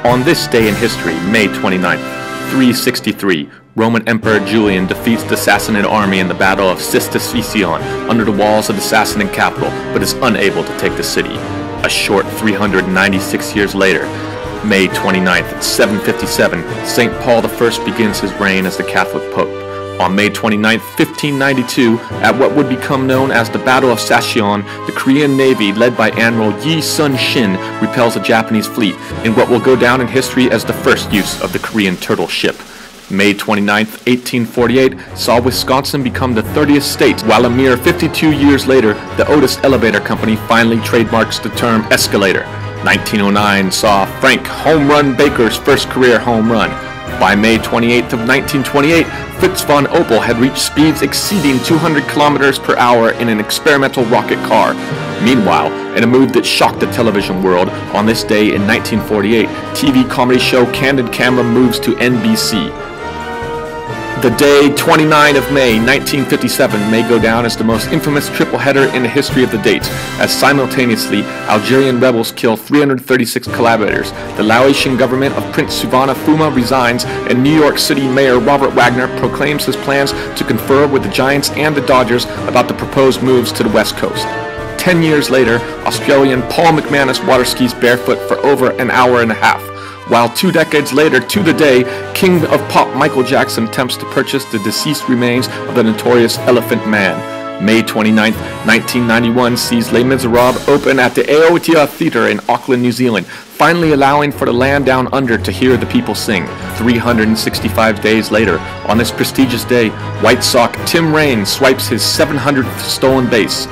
On this day in history, May 29th, 363, Roman Emperor Julian defeats the Sassanid army in the Battle of Ctesiphon under the walls of the Sassanid capital, but is unable to take the city. A short 396 years later, May 29th, 757, St. Paul I begins his reign as the Catholic Pope. On May 29, 1592, at what would become known as the Battle of Sassion, the Korean Navy, led by Admiral Yi Sun-shin, repels a Japanese fleet in what will go down in history as the first use of the Korean turtle ship. May 29, 1848, saw Wisconsin become the 30th state, while a mere 52 years later, the Otis Elevator Company finally trademarks the term escalator. 1909 saw Frank Home Run Baker's first career home run. By May 28th of 1928, Fritz von Opel had reached speeds exceeding 200 kilometers per hour in an experimental rocket car. Meanwhile, in a move that shocked the television world, on this day in 1948, TV comedy show Candid Camera moves to NBC. The day 29 of May 1957 may go down as the most infamous triple-header in the history of the date, as simultaneously Algerian rebels kill 336 collaborators, the Laotian government of Prince Souvanna Phouma resigns, and New York City Mayor Robert Wagner proclaims his plans to confer with the Giants and the Dodgers about the proposed moves to the West Coast. 10 years later, Australian Paul McManus water-skis barefoot for over an hour and a half. While 2 decades later, to the day, King of Pop Michael Jackson attempts to purchase the deceased remains of the notorious Elephant Man. May 29, 1991 sees Les Miserables open at the Aotea Theatre in Auckland, New Zealand, finally allowing for the land down under to hear the people sing. 365 days later, on this prestigious day, White Sox Tim Raines swipes his 700th stolen base.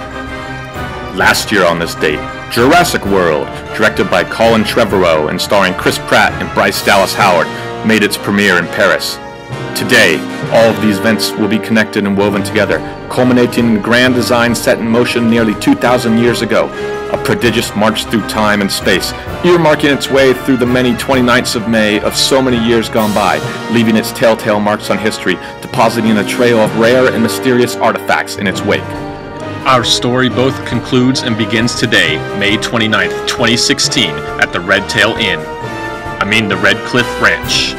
Last year on this date, Jurassic World, directed by Colin Trevorrow and starring Chris Pratt and Bryce Dallas Howard, made its premiere in Paris. Today, all of these events will be connected and woven together, culminating in the grand design set in motion nearly 2,000 years ago, a prodigious march through time and space, earmarking its way through the many 29ths of May of so many years gone by, leaving its telltale marks on history, depositing a trail of rare and mysterious artifacts in its wake. Our story both concludes and begins today, May 29th, 2016, at the Red Tail Inn. The Red Cliff Ranch.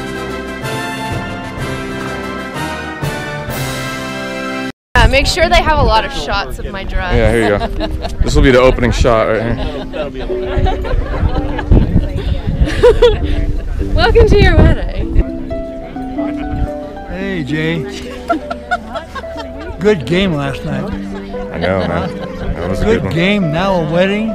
Make sure they have a lot of shots of my dress. Yeah, here you go. This will be the opening shot right here. Welcome to your wedding. Hey, Jay. Good game last night. I know, man. That was a good one. Good game, now a wedding.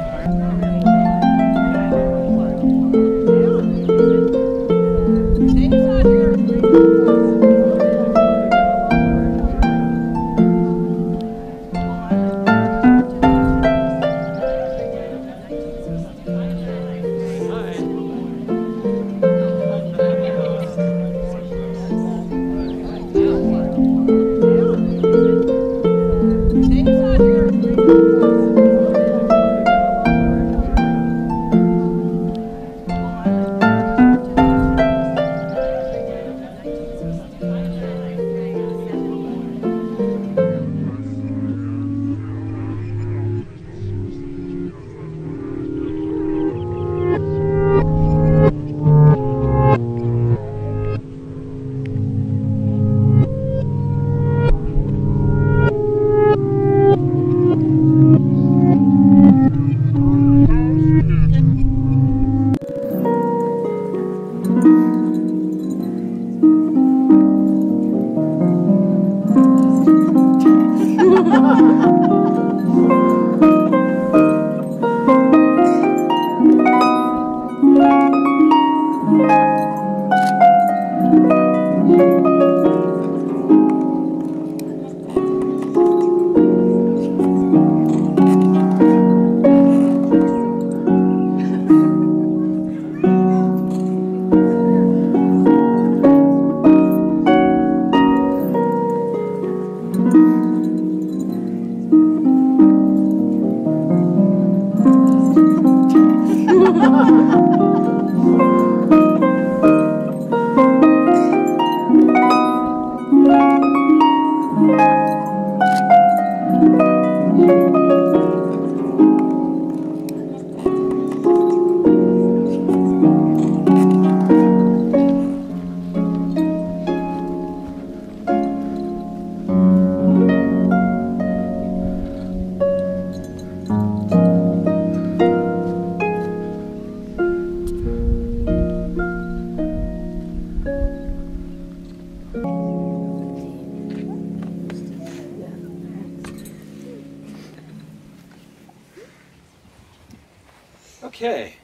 Okay.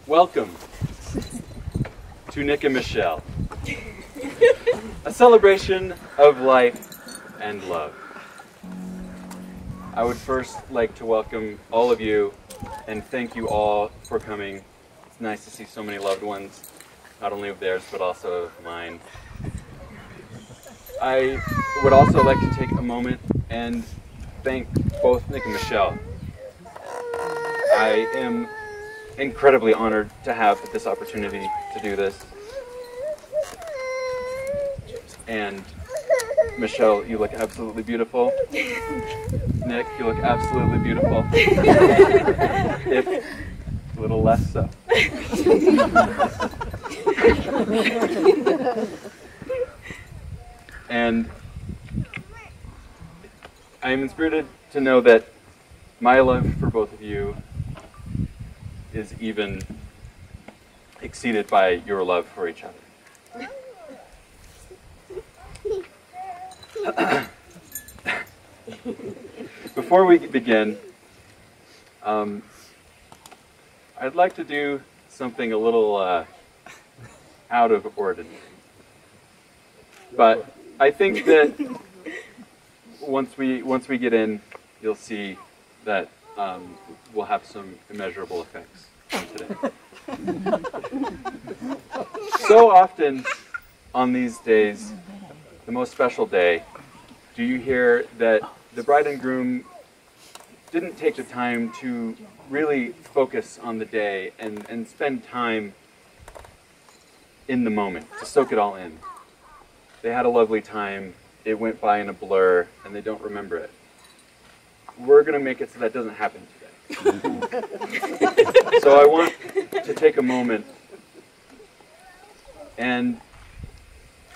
Welcome to Nick and Michelle, a celebration of life and love. I would first like to welcome all of you and thank you all for coming. It's nice to see so many loved ones, not only of theirs but also of mine. I would also like to take a moment and thank both Nick and Michelle. I am incredibly honored to have this opportunity to do this. And Michelle, you look absolutely beautiful. Nick, you look absolutely beautiful. If a little less so. And I am inspired to know that my love for both of you is even exceeded by your love for each other. Before we begin, I'd like to do something a little out of ordinary. But I think that once we get in, you'll see that we'll have some immeasurable effects on today. So often on these days, the most special day, do you hear that the bride and groom didn't take the time to really focus on the day and spend time in the moment, to soak it all in. They had a lovely time, it went by in a blur, and they don't remember it. We're going to make it so that doesn't happen today. So I want to take a moment and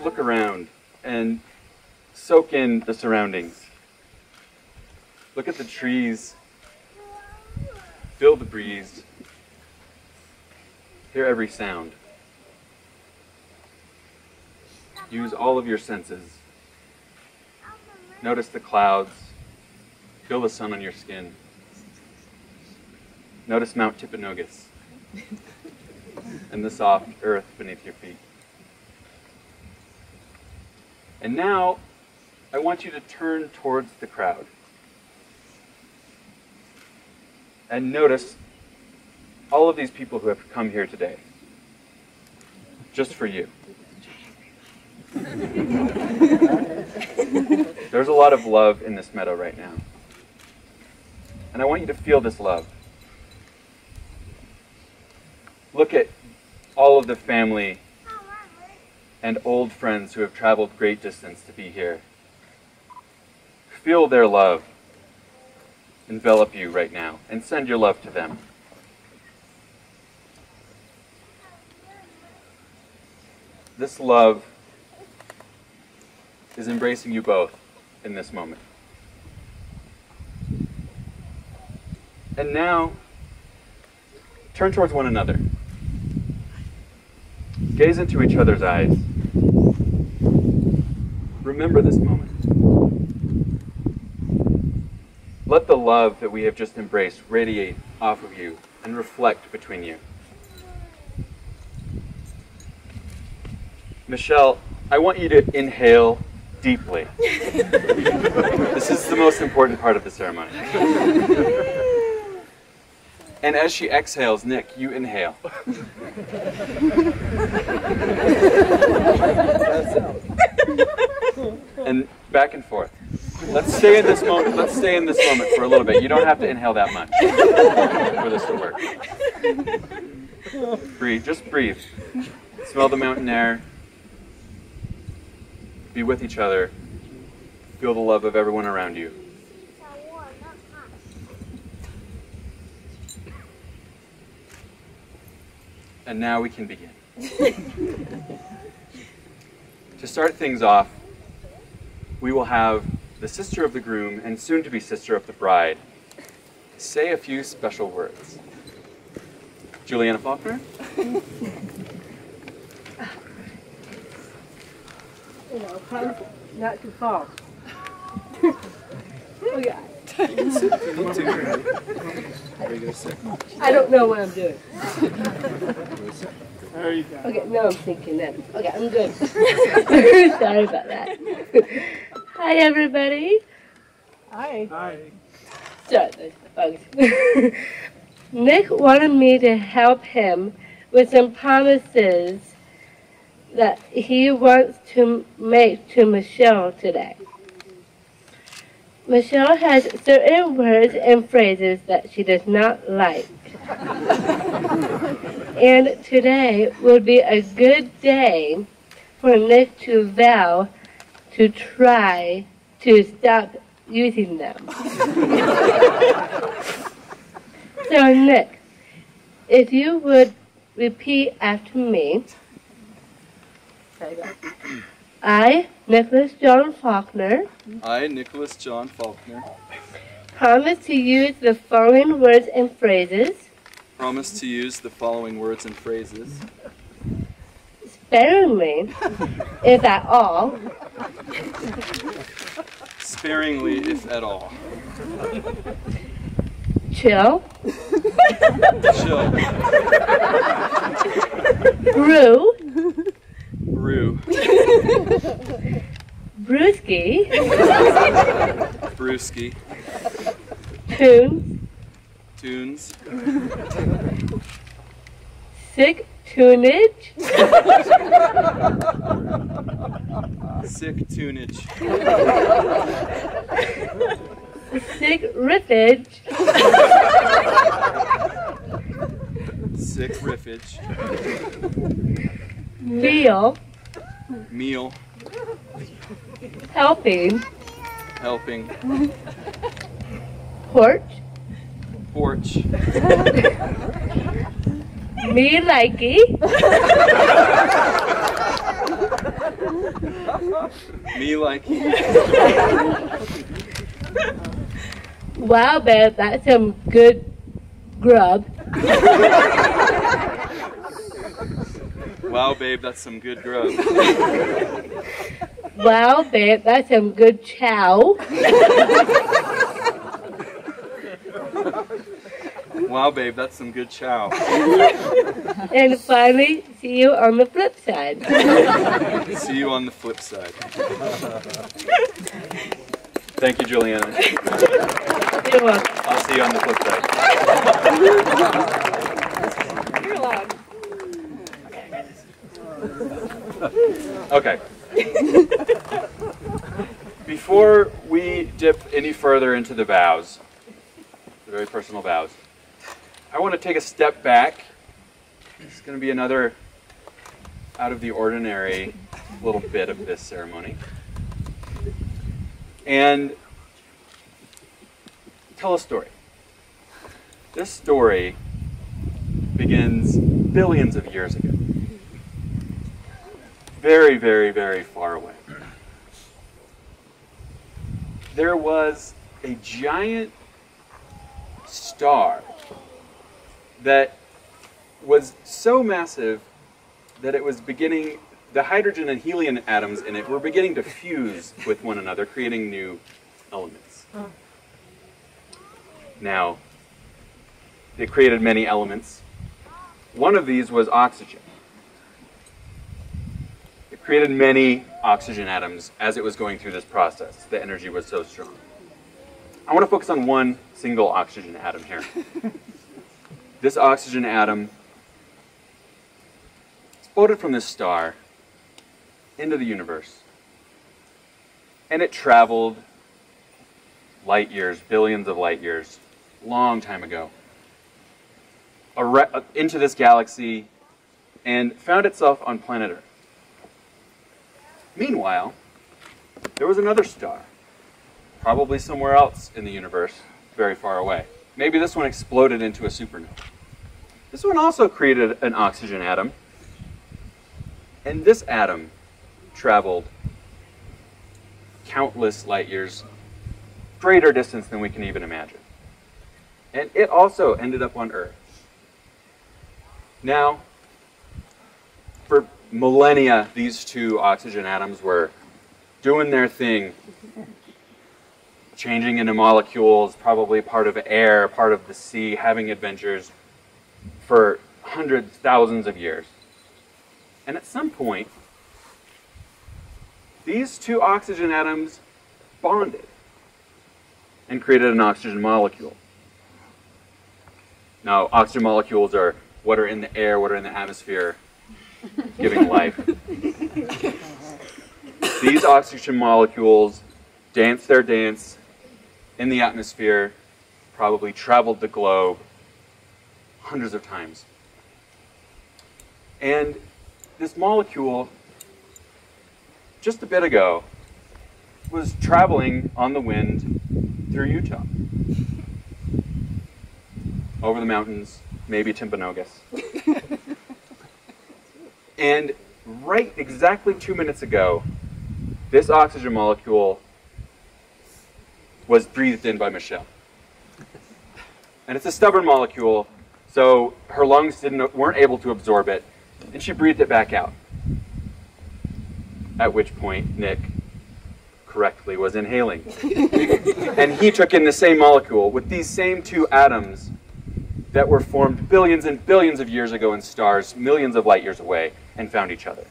look around and soak in the surroundings. Look at the trees, feel the breeze, hear every sound. Use all of your senses. Notice the clouds, feel the sun on your skin. Notice Mount Timpanogos and the soft earth beneath your feet. And now, I want you to turn towards the crowd. And notice all of these people who have come here today. Just for you. There's a lot of love in this meadow right now. And I want you to feel this love. Look at all of the family and old friends who have traveled great distance to be here. Feel their love envelop you right now, and send your love to them. This love is embracing you both in this moment. And now, turn towards one another. Gaze into each other's eyes. Remember this moment. Let the love that we have just embraced radiate off of you and reflect between you. Michelle, I want you to inhale deeply. This is the most important part of the ceremony. And as she exhales, Nick, you inhale. And back and forth. Let's stay in this moment. Let's stay in this moment for a little bit. You don't have to inhale that much for this to work. Breathe. Just breathe. Smell the mountain air. Be with each other. Feel the love of everyone around you. And now we can begin. To start things off, we will have the sister of the groom and soon-to-be sister of the bride say a few special words. Juliana Faulkner? Not too far. Oh, yeah. Sit if you need to. There you go, sit. I don't know what I'm doing. There you go. Okay, no, I'm thinking that. Okay, I'm good. Sorry about that. Hi, everybody. Hi. Hi. Start this. Okay. Nick wanted me to help him with some promises that he wants to make to Michelle today. Michelle has certain words and phrases that she does not like. And today would be a good day for Nick to vow to try to stop using them. So Nick, if you would repeat after me. I, Nicholas John Faulkner, I, Nicholas John Faulkner, promise to use the following words and phrases promise to use the following words and phrases sparingly, if at all, sparingly, if at all. chill, Chill. brew, Brew. brewski, Brewski. tunes, Tunes. sick tunage, Sick tunage. sick riffage, Sick riffage. meal, Meal. helping, Helping. porch, Porch. me likey, Me like. wow babe, that's some good grub, Wow, babe, that's some good grub. wow babe, that's some good chow, Wow, babe, that's some good chow. and finally, see you on the flip side. See you on the flip side. Thank you, Juliana. You're welcome. I'll see you on the flip side. You're allowed. Okay. Before we dip any further into the vows, the very personal vows, I want to take a step back. It's going to be another out of the ordinary little bit of this ceremony. And tell a story. This story begins billions of years ago. Very, very, very far away. There was a giant star that was so massive that it was beginning, the hydrogen and helium atoms in it were beginning to fuse with one another, creating new elements. Now, they created many elements. One of these was oxygen. It created many oxygen atoms as it was going through this process. The energy was so strong. I want to focus on one single oxygen atom here. This oxygen atom exploded from this star into the universe. And it traveled light years, billions of light years, long time ago, into this galaxy and found itself on planet Earth. Meanwhile, there was another star, probably somewhere else in the universe, very far away. Maybe this one exploded into a supernova. This one also created an oxygen atom, and this atom traveled countless light years, greater distance than we can even imagine. And it also ended up on Earth. Now, for millennia, these two oxygen atoms were doing their thing, changing into molecules, probably part of air, part of the sea, having adventures for hundreds, thousands of years. And at some point, these two oxygen atoms bonded and created an oxygen molecule. Now, oxygen molecules are what are in the air, what are in the atmosphere, giving life. These oxygen molecules danced their dance in the atmosphere, probably traveled the globe hundreds of times. And this molecule, just a bit ago, was traveling on the wind through Utah. Over the mountains, maybe Timpanogos. And right exactly 2 minutes ago, this oxygen molecule was breathed in by Michelle. And it's a stubborn molecule, so her lungs weren't able to absorb it, and she breathed it back out. At which point, Nick correctly was inhaling. And he took in the same molecule with these same two atoms that were formed billions and billions of years ago in stars, millions of light years away, and found each other.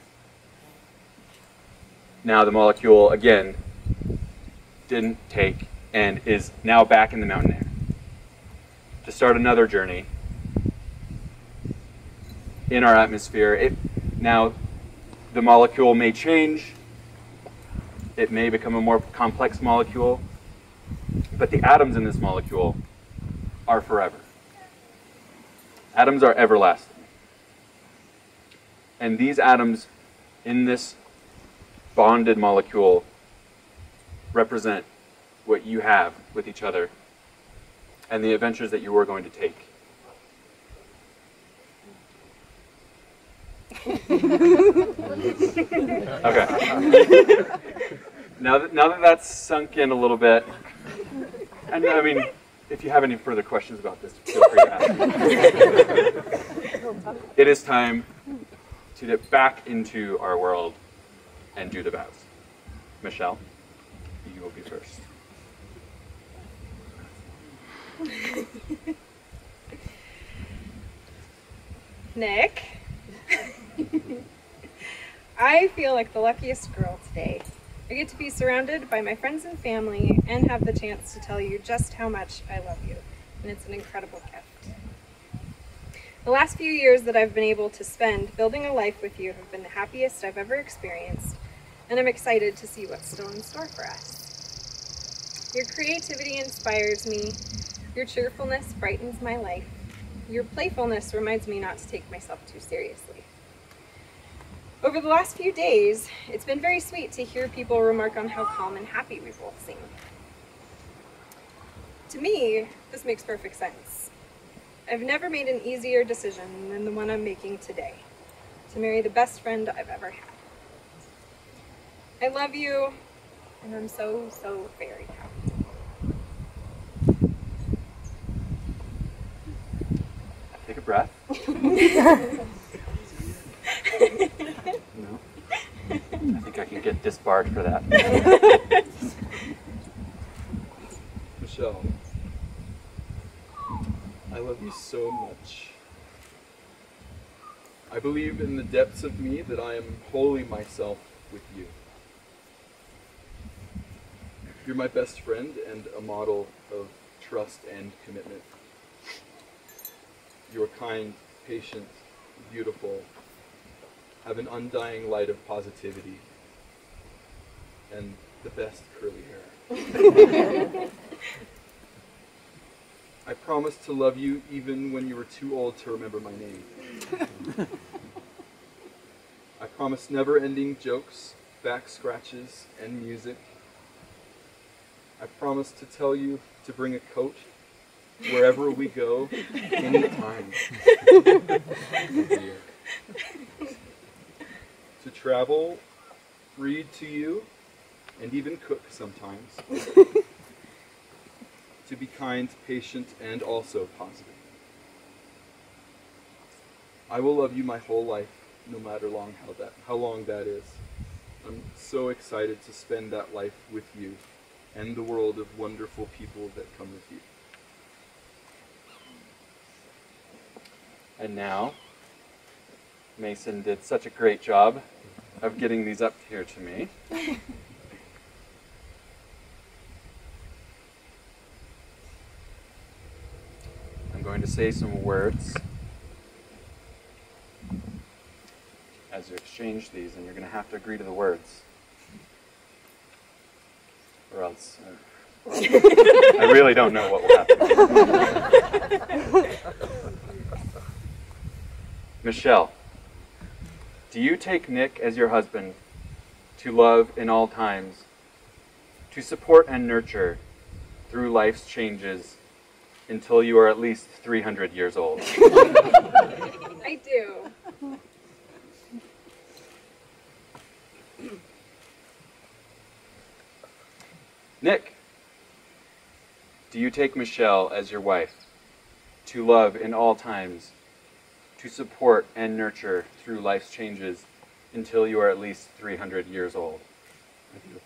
Now the molecule, again, didn't take and is now back in the mountain air to start another journey in our atmosphere. Now, the molecule may change. It may become a more complex molecule, but the atoms in this molecule are forever. Atoms are everlasting. And these atoms in this bonded molecule represent what you have with each other and the adventures that you are going to take. Okay. Now that that's sunk in a little bit, and I mean, if you have any further questions about this, feel free to ask. It is time to get back into our world and do the vows. Michelle, you will be first. Nick, I feel like the luckiest girl today. I get to be surrounded by my friends and family and have the chance to tell you just how much I love you, and it's an incredible gift. The last few years that I've been able to spend building a life with you have been the happiest I've ever experienced, and I'm excited to see what's still in store for us. Your creativity inspires me, your cheerfulness brightens my life, your playfulness reminds me not to take myself too seriously. Over the last few days, it's been very sweet to hear people remark on how calm and happy we both seem. To me, this makes perfect sense. I've never made an easier decision than the one I'm making today, to marry the best friend I've ever had. I love you, and I'm so, so very happy. Take a breath. No. I think I can get disbarred for that. Michelle, I love you so much. I believe in the depths of me that I am wholly myself with you. You're my best friend and a model of trust and commitment. You're kind, patient, beautiful, have an undying light of positivity, and the best curly hair. I promise to love you even when you were too old to remember my name. I promise never-ending jokes, back scratches, and music. I promise to tell you to bring a coat wherever we go, anytime. To travel, read to you, and even cook sometimes. To be kind, patient, and also positive. I will love you my whole life, no matter how long that is. I'm so excited to spend that life with you and the world of wonderful people that come with you. And now, Mason did such a great job of getting these up here to me. I'm going to say some words as you exchange these, and you're going to have to agree to the words. Or else, I really don't know what will happen. Michelle, do you take Nick as your husband to love in all times, to support and nurture through life's changes until you are at least 300 years old? I do. Nick, do you take Michelle as your wife to love in all times, to support and nurture through life's changes until you are at least 300 years old? I do.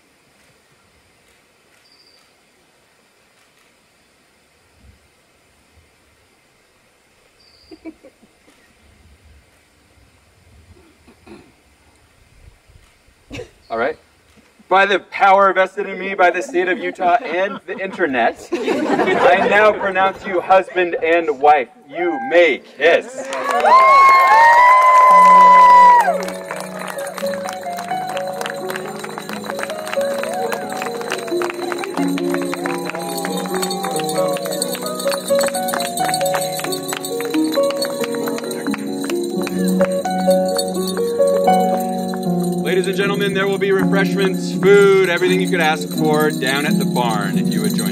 All right. By the power vested in me by the state of Utah and the internet, I now pronounce you husband and wife. You may kiss. Ladies and gentlemen, there will be refreshments, food, everything you could ask for down at the barn if you would join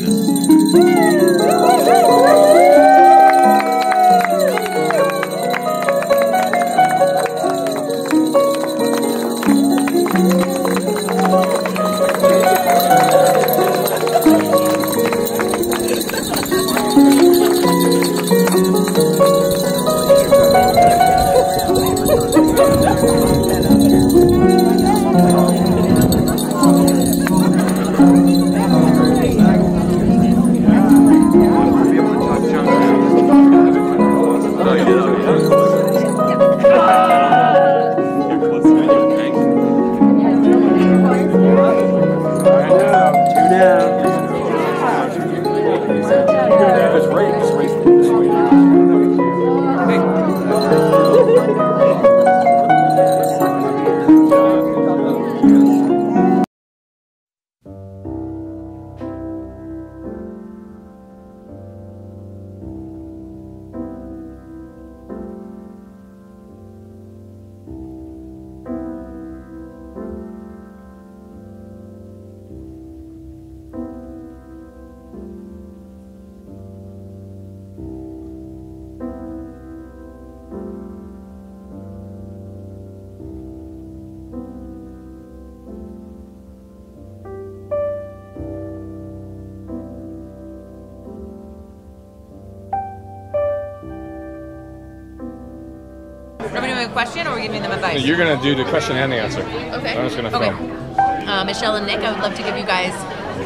Are we doing a question or are we giving them advice? You're going to do the question and the answer. Okay. I'm just going to film. Michelle and Nick, I would love to give you guys,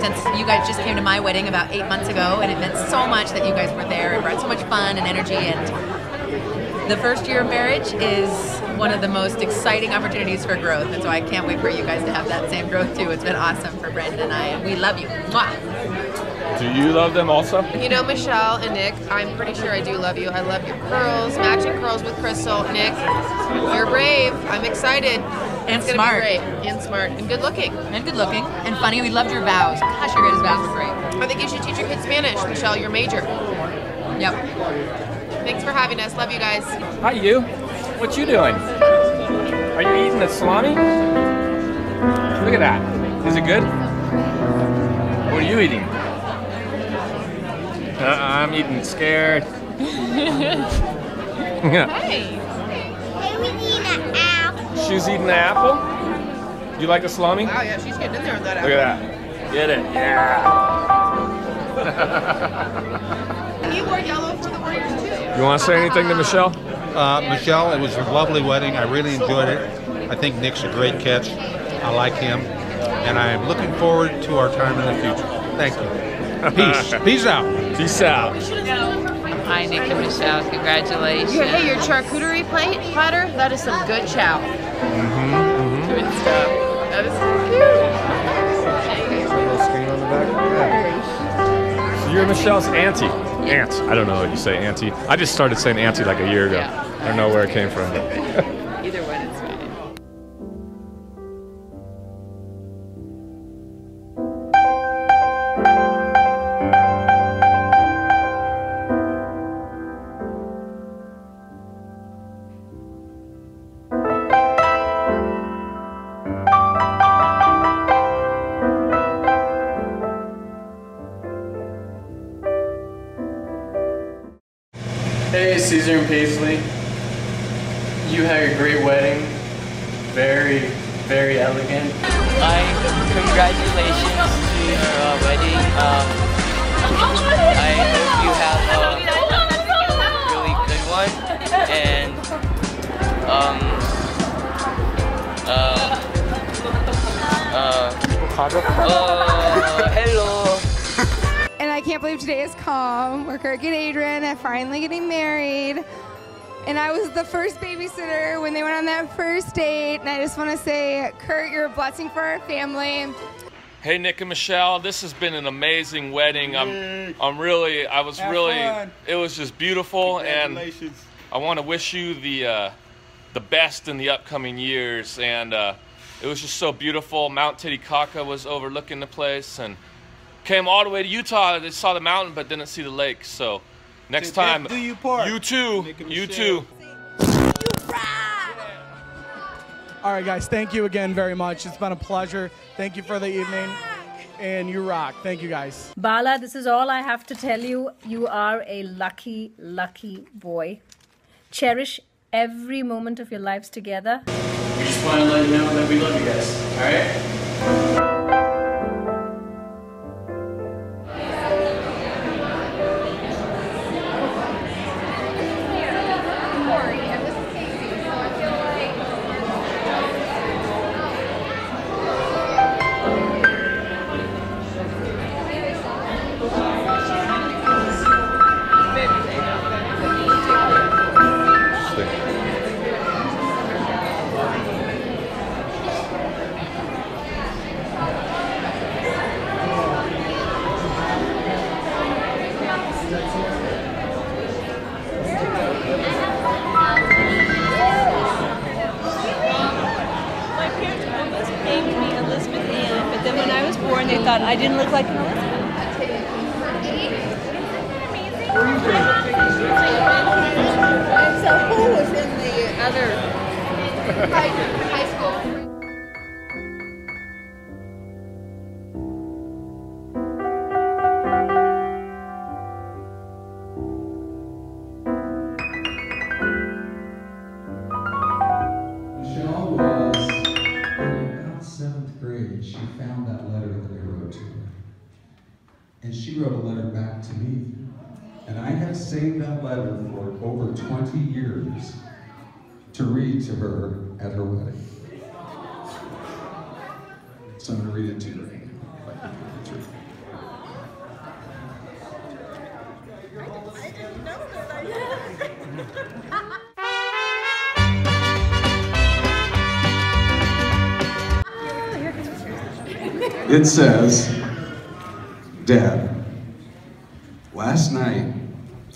since you guys just came to my wedding about 8 months ago, and it meant so much that you guys were there and brought so much fun and energy. And the first year of marriage is one of the most exciting opportunities for growth, and so I can't wait for you guys to have that same growth too. It's been awesome for Brandon and I, and we love you. Mwah! Do you love them also? You know, Michelle and Nick, I'm pretty sure I do love you. I love your curls, matching curls with Crystal. Nick, you're brave. I'm excited. And it's smart. Gonna be great. And smart. And good looking. And good looking. And funny. We loved your vows. Gosh, your guys' vows were great. I think you should teach your kids Spanish. Michelle, you're major. Yep. Thanks for having us. Love you guys. Hi, you. What you doing? Are you eating the salami? Look at that. Is it good? What are you eating? I'm eating scared. Hey. She's eating the apple. Do you like the salami? Wow, yeah, she's getting in there with that Look apple. at that. Get it. Yeah. And you wore yellow for the Warriors too. You want to say anything to Michelle? Michelle, it was a lovely wedding. I really enjoyed it. I think Nick's a great catch. I like him. And I'm looking forward to our time in the future. Thank you. Peace. Peace out. Peace out. Hi, Nick and Michelle. Congratulations. Hey, your charcuterie platter, that is some good chow. Good stuff. That is so cute. So you're Michelle's auntie. Aunt. I don't know what you say, auntie. I just started saying auntie like a year ago. I don't know where it came from. Either one is fine. Hey, Caesar and Paisley. You had a great wedding. Very, very elegant. Congratulations to your wedding. I hope you have a really good one. And hello. And I can't believe today is calm. We're Kirk and Adrian are finally getting married. And I was the first babysitter when they went on that first date. And I just want to say, Kurt, you're a blessing for our family. Hey, Nick and Michelle, this has been an amazing wedding. It was just beautiful, and I want to wish you the best in the upcoming years. And it was just so beautiful. Mount Titicaca was overlooking the place, and came all the way to Utah. They saw the mountain, but didn't see the lake. So next time, you too. All right, guys, thank you again very much. It's been a pleasure. Thank you for the evening, and you rock. Thank you, guys. Bala, this is all I have to tell you. You are a lucky, lucky boy. Cherish every moment of your lives together. We just want to let you know that we love you guys, all right? They thought I didn't look like an Elizabeth. So who was in the other high school? Michelle was in about 7th grade. She found that letter that I wrote to her. And she wrote a letter back to me. And I have saved that letter for over 20 years to read to her at her wedding. So I'm going to read it to you right now. It says, Dad, last night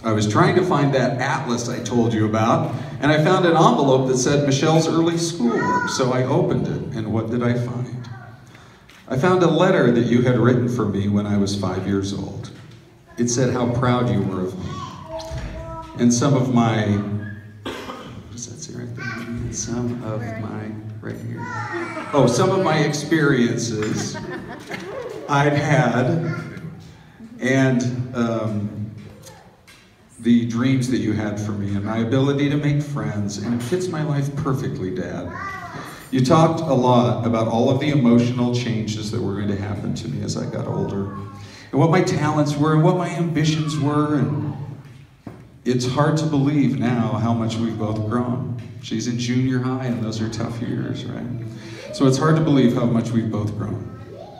I was trying to find that atlas I told you about, and I found an envelope that said Michelle's early schoolwork, so I opened it, and what did I find? I found a letter that you had written for me when I was 5 years old. It said how proud you were of me. And some of my, what does that say right there? Some of my, right here. Oh, some of my experiences I'd had, and the dreams that you had for me, and my ability to make friends, and it fits my life perfectly, Dad. You talked a lot about all of the emotional changes that were going to happen to me as I got older, and what my talents were, and what my ambitions were, and it's hard to believe now how much we've both grown. She's in junior high, and those are tough years, right? So it's hard to believe how much we've both grown.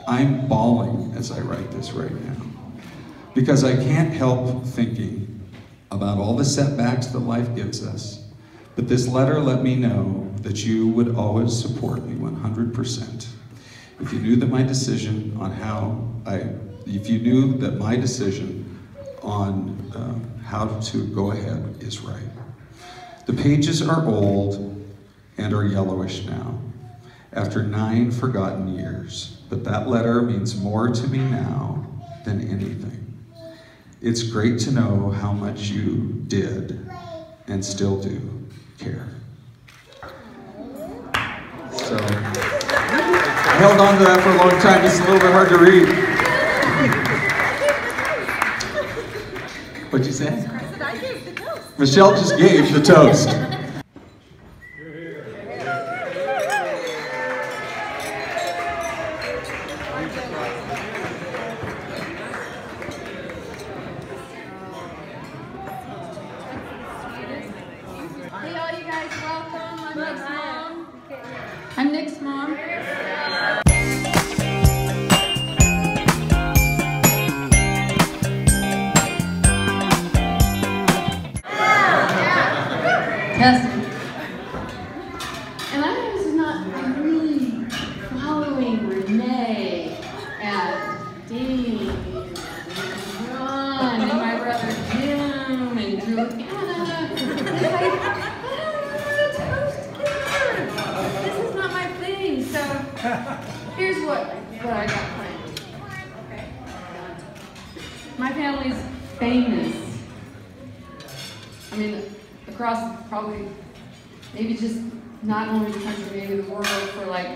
I'm bawling as I write this right now, because I can't help thinking about all the setbacks that life gives us. But this letter let me know that you would always support me 100%. If you knew that my decision on how to go ahead is right. The pages are old and are yellowish now, after 9 forgotten years, but that letter means more to me now than anything. It's great to know how much you did and still do care. So, I held on to that for a long time. It's a little bit hard to read. What'd you say? Michelle just gave the toast. Hey, all you guys, welcome. I'm Nick's mom. I'm Nick's mom. Yes. And I was not really following Renee and Dave and Ron and my brother Jim and Juliana. It's like, this is not my thing. So here's what I got planned. My family's famous. I mean, across probably, maybe just not only the country, maybe the world, for like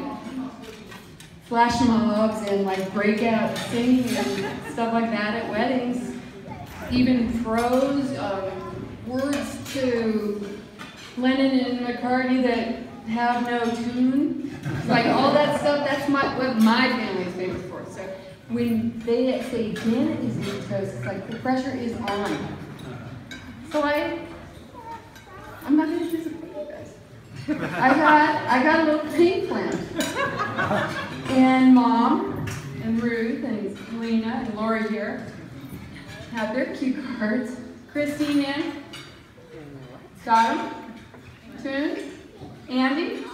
flash mobs and like breakout singing and stuff like that at weddings. Even throws words to Lennon and McCartney that have no tune. Like all that stuff, that's what my family is famous for. So when they say Janet is in the toast, it's like the pressure is on. So I'm not going to disappoint you guys. I got a little thing planned. And Mom and Ruth and Lena and Laura here have their cue cards. Christine in. Got them. Tunes. Andy.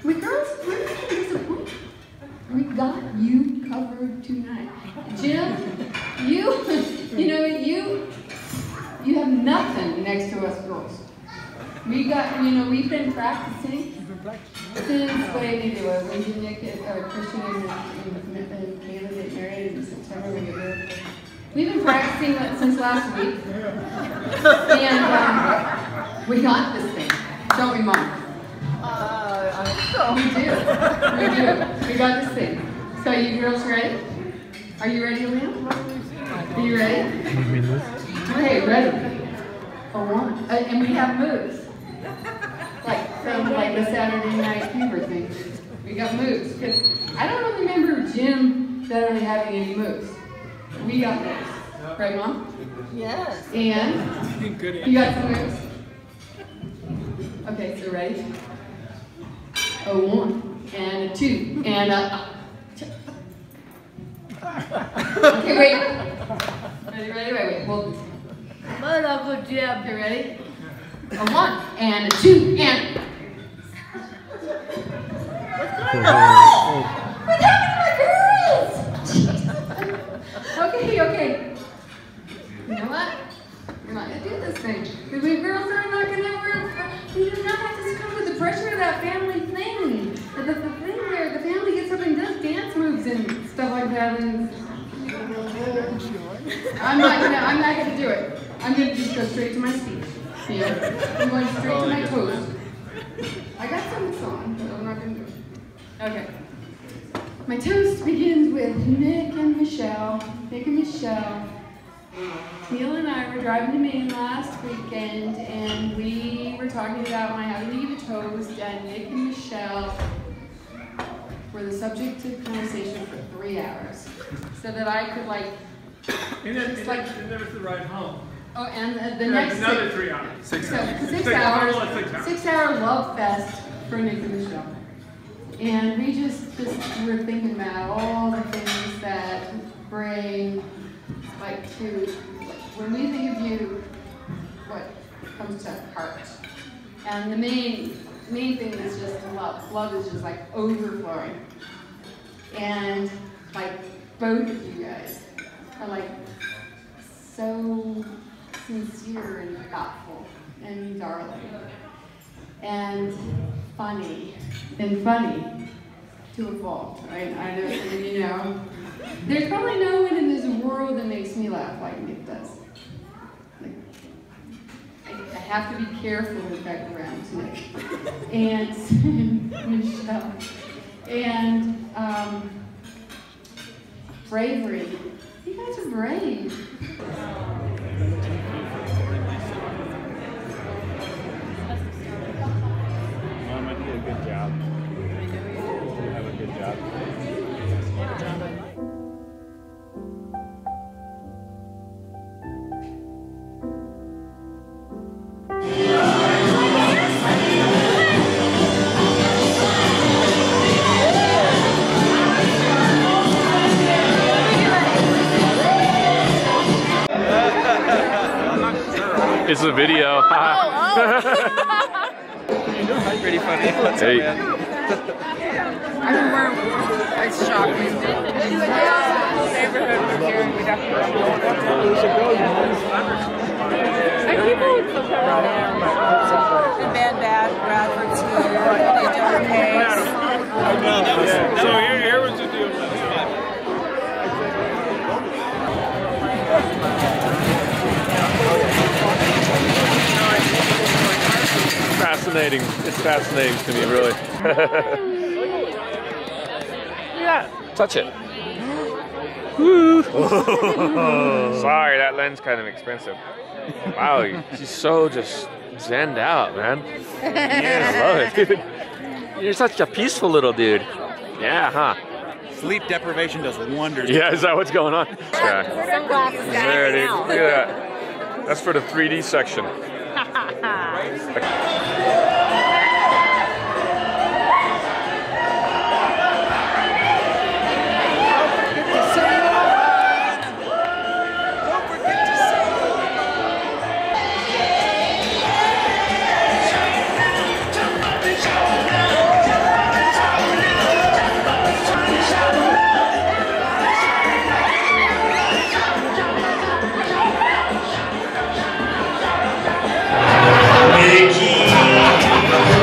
We girls, we're not going to disappoint you. We got you covered tonight. Jim, you have nothing next to us girls. We got, we've been practicing since when Nick, Christian and Kayla get married in September, we get married. We've been practicing since last week. And we got this thing, don't we, Mom? We do. We got this thing. So you girls ready? Are you ready, Liam? Are you ready? Okay, ready. For one. And we have moves. From the Saturday Night Fever thing. We got moves. Because I don't remember Jim Federally having any moves. We got moves. Right, Mom? Yes. And you got some moves? Okay, so ready? A 1 and a 2 and a... Okay, wait. Ready, hold this. But Uncle Jim. Okay, ready? A 1 and a 2 and... What happened to my girls? Okay. You know what? We're not going to do this thing. Because we girls are not going to... We do not have to succumb to the pressure of that family thing. The thing where the family gets up and does dance moves and stuff like that. And I'm not going to do it. I'm going to just go straight to my speech. Yeah. I'm going straight to my toast. I got some song, but I'm not going to do it. Okay. My toast begins with Nick and Michelle. Neil and I were driving to Maine last weekend, and we were talking about my having to give a toast, and Nick and Michelle were the subject of conversation for 3 hours, so that I could And then was the ride home. Oh, and the next another 3 hours. 6 hours. 6 hours. 6 hour love fest for Nick and Michelle. And we just were thinking about all the things that bring, like, to, when we think of you, what comes to heart. And the main thing is just love. Love is just like overflowing. And like both of you guys are like so sincere and thoughtful and darling and funny to a fault, right? I know, you know. There's probably no one in this world that makes me laugh like Nick does. Like, I have to be careful with that around Nick and Michelle and bravery. You guys are brave. Mom, I did a good job. You have a good job. It's a video. Pretty funny. What's Hey. up, man? I mean, it's shocking. Neighborhood we're here, we definitely and people would feel proud of the Bad, Bradford's here, they did our case. So here was the deal. Fascinating. It's fascinating to me, really. Yeah, touch it. Woo. Sorry, that lens kind of expensive. Wow, she's so just zenned out, man. Yeah, I love it, dude. You're such a peaceful little dude. Yeah, huh? Sleep deprivation does wonders. Yeah, is that what's going on? Yeah. Sunglasses guy. There, dude. Look at that. That's for the 3D section. Mickey.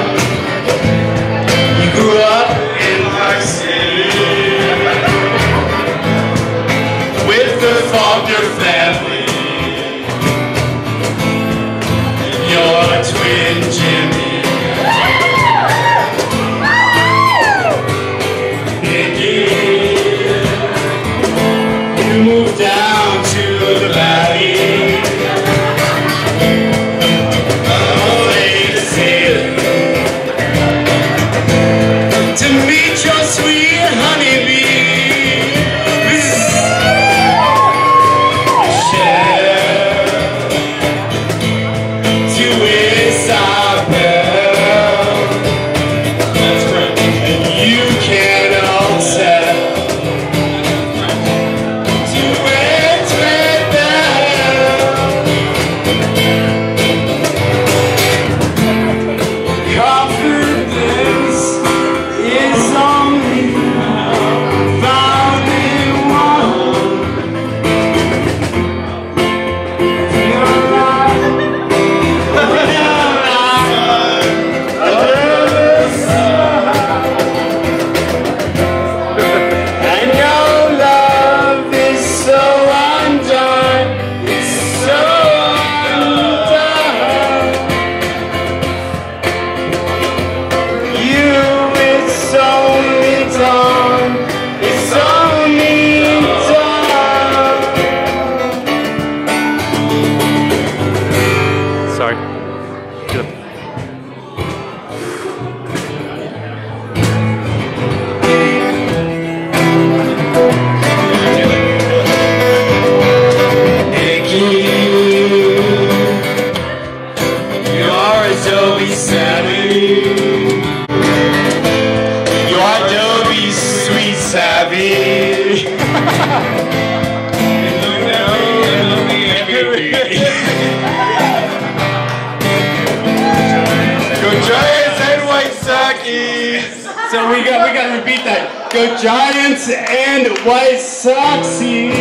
Go Giants and White Soxies!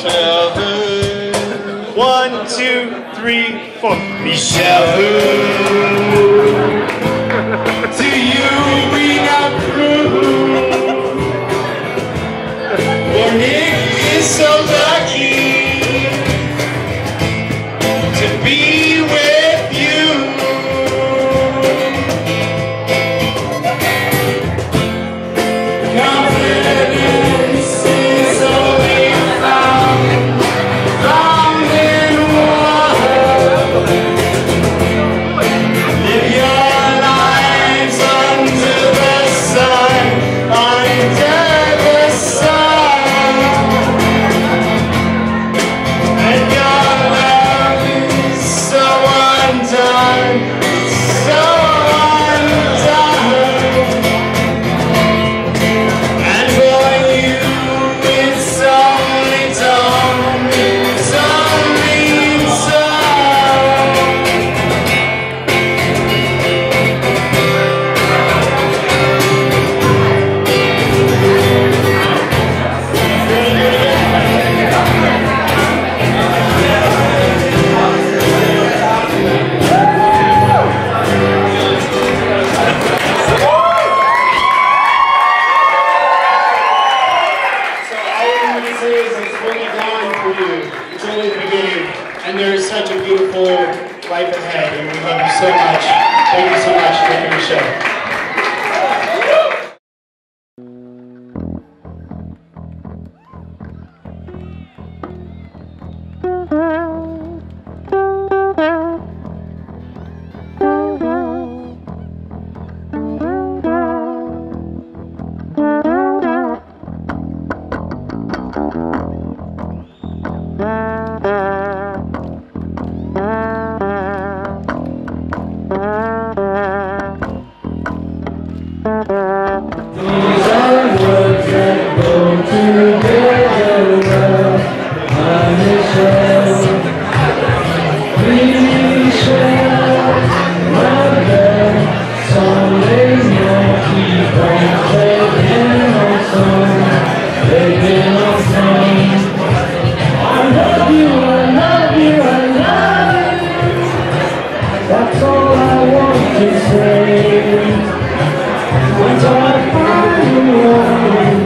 Michelle, 1, 2, 3, 4. Michelle, to you we got through. Well, Nick is so lucky to be with you. Confidence is only found in one. Live your lives under the sun, under the sun. And your love is so undone, so undone. And for you it's only done, it's only done. It's only the beginning, and there is such a beautiful life ahead, and we love you so much. Thank you so much for making the show. That's all I want to say. Until I find the one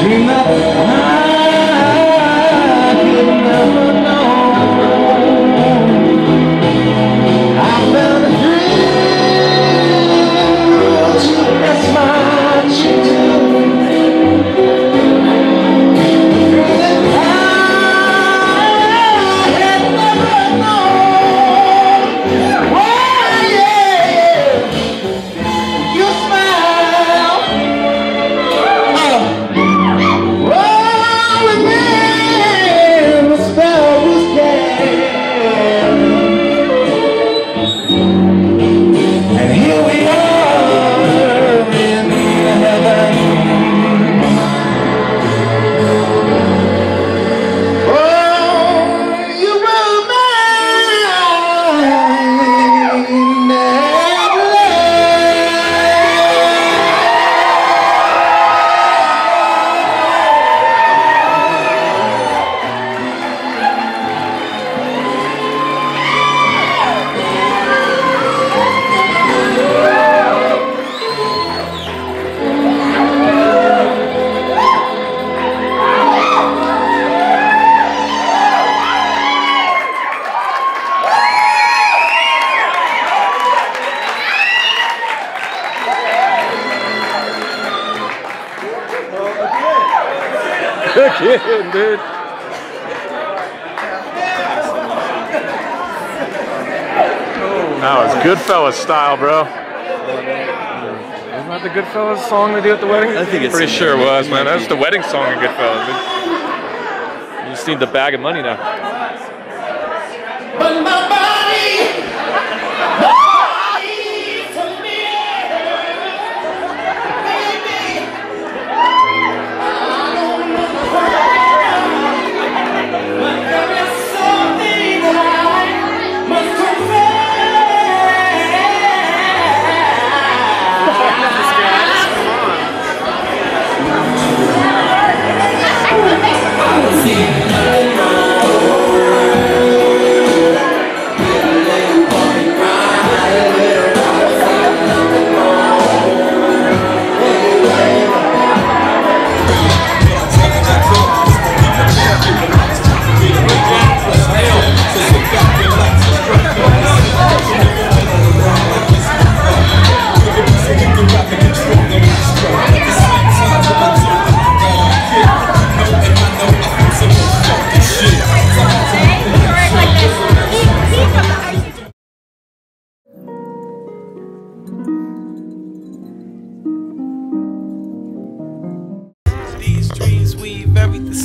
dream that I could never know. I found a thrill to press my cheek to. Again, dude. That was Goodfellas style, bro. Wasn't that the Goodfellas song they do at the wedding? I think it's pretty sure it was, man. That's the wedding song of Goodfellas, dude. You just need the bag of money now. But my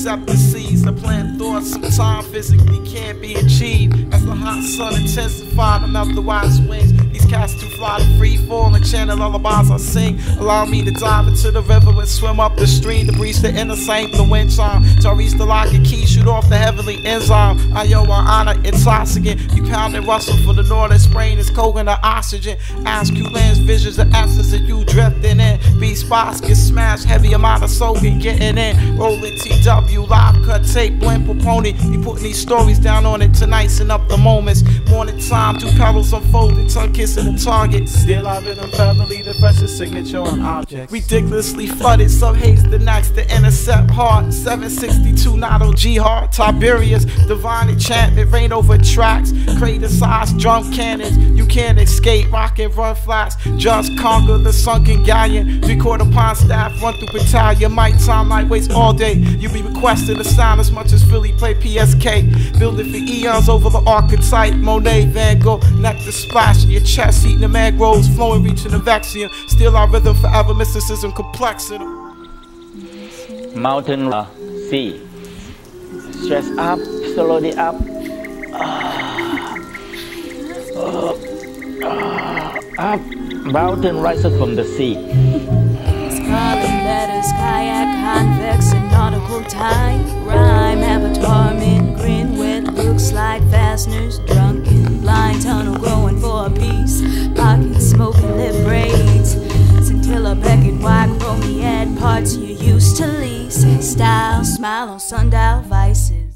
deceptive seeds. I plant thoughts sometimes physically can't be achieved. As the hot sun intensifies, I'm out the wise winds. These cats too fly to free fall and channel lullabies I sing. Allow me to dive into the river and swim up the stream to breach the inner saint, the wind chime. To reach the lock and key, shoot off the heavenly enzyme. I owe our honor intoxicant. You pound and rustle for the northern sprain is coking the oxygen. Ask you lands, visions, the essence of you drifting in. B spots get smashed, heavy amount of soaking getting in. Rolling TW, live cut tape, blend proponent. You putting these stories down on it to nicen up the moments. Morning time, two petals unfolding, tongue kissing the target. Still I rhythm family, the freshest signature on objects. Ridiculously flooded, sub haze the next to intercept hard. 762 Nato G hard, Tiberius, divine enchantment, rain over tracks. Crater size drum cannons, you can't escape. Rock and run flats, just conquer the sunken galleon. 3/4 pound staff, run through battalion. Might time, might waste all day. You be requesting a sound as much as Philly play PSK. Building for eons over the archetype. Monet, Van Gogh, nectar splash in your chest, eating the mangroves, flowing, reaching the vacuum. Still our rhythm forever, mysticism complexity. Mountain, sea. Stress up, slowly up. Up. Mountain rises from the sea. Carbon letters, kayak, convex, and nautical time. Rhyme, avatar, mint, grin, wet looks, slide fasteners, drunken, blind, tunnel growing for a piece. Pocket smoking, lip braids. Scintilla, Beckett, white, chromiad, parts you used to lease. Style, smile on sundial vices.